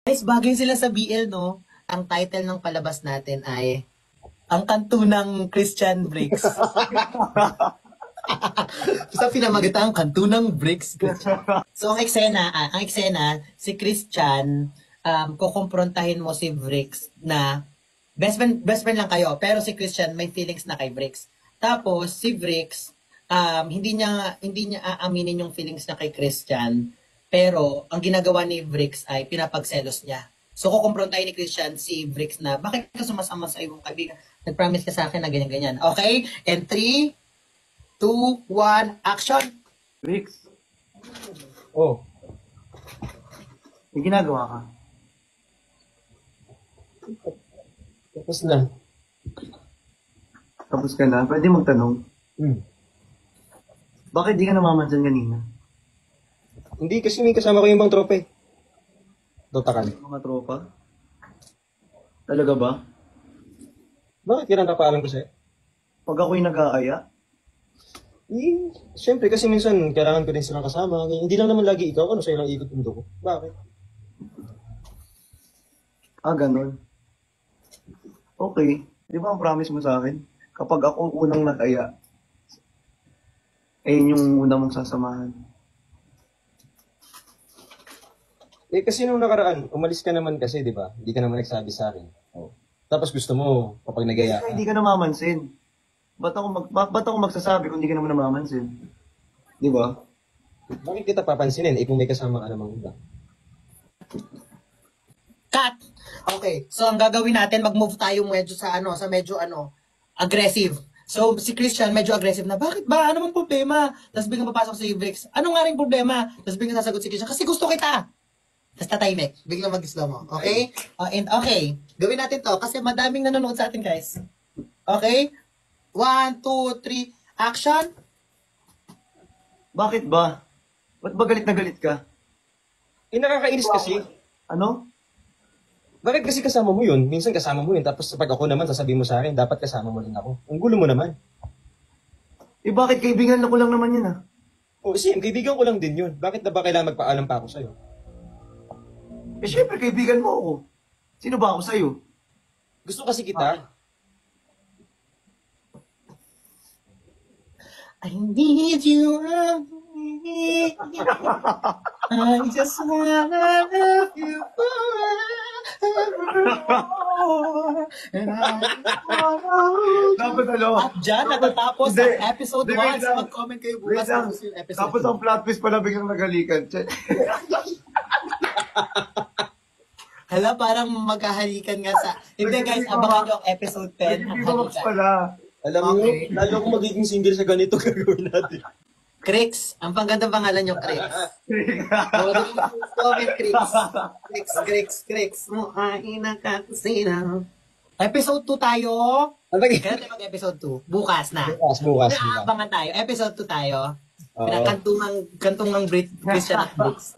Guys, bagay sila sa BL, no? Ang title ng palabas natin ay Ang Kantunang Christian Bricks. Sa pinamagatang Kantunang Bricks. So, ang eksena, si Christian, kukumprontahin mo si Bricks na best friend lang kayo, pero si Christian may feelings na kay Bricks. Tapos, si Bricks, hindi niya aaminin yung feelings niya kay Christian, pero ang ginagawa ni Bricks ay pinapagselos niya. So, kukumprontahin ni Christian si Bricks na, bakit ka sumasama sa iyong kaibigan? Nag-promise ka sa akin na ganyan-ganyan. Okay? And 3, 2, 1, action! Rix, Oh, may ginagawa ka. tapos na. Tapos ka na, pwede magtanong. Bakit di ka namamansan kanina? Hindi kasi may kasama ko yung ibang tropa eh. Dotakan. Mga tropa? Talaga ba? Bakit kailan napaalam ko sa'yo? Pag ako'y nag-aaya, Eh, siyempre kasi minsan kailangan ko din silang kasama. Hindi lang naman lagi ikaw, ano sa'yo lang ikot mundo ko. Bakit? ganun. Okay. Di ba ang promise mo sa akin? Kapag ako ang unang nag-aya, yun yung una mong sasamahan. Eh kasi nung nakaraan, umalis ka naman kasi, di ba? Hindi ka naman nagsabi sa akin. Oh. Tapos gusto mo, kapag nagaya Kasi ka. hindi ka namamansin. Ba't ako magsasabi kung hindi ka naman namamansin? Di ba? Bakit kita papansinin? Eh kung may kasama ka namang iba. Cut! Okay, so ang gagawin natin, mag-move tayo medyo sa medyo aggressive. So, si Christian medyo aggressive na, bakit ba? Ano bang problema? Tapos biglang papasok si Bricks. Ano nga rin problema? Tapos biglang sasagot si Christian, kasi gusto kita. Tapos tatahimik. Biglang mag-slow mo. Okay? And okay, gawin natin to kasi madaming nanonood sa atin, guys. Okay? 1, 2, 3, action! Bakit ba? Ba't ba galit na galit ka? Eh nakakainis kasi. Ano? Bakit kasi kasama mo yun? Minsan kasama mo yun. Tapos pag ako naman, sasabihin mo sa akin, dapat kasama mo rin ako. Ang gulo mo naman. Eh bakit kaibigan ko lang naman yun O kasi, kaibigan ko lang din yun. Bakit na ba kailangan magpaalam pa ako sa'yo? Eh syempre kaibigan mo ako. Sino ba ako sa'yo? Gusto kasi kita. I need you. I just wanna love you forever. And Dapat ano? At dyan, natatapos Hindi. ang episode Hindi, 1. wait lang. Mag-comment kayo Wait bukas lang. kung gusto yung episode Tapos 2. ang plot twist pala biglang nagalikan. Hala, parang maghahalikan nga sa... Hindi guys, abangan nyo ang episode 10. Ang Nag-Vivax halikan. pala. Alam mo, Okay. lalo akong magiging single sa ganito gagawin natin. Crix. Ang panggandang pangalan nyo, Crix. Comment, Crix. Crix. Muhain na kakusina. Episode 2 tayo. Kailan tayo mag-episode 2? Bukas na. Bukas. Naabangan tayo. Episode 2 tayo. Oo. Kantong ng Christian at Bricks.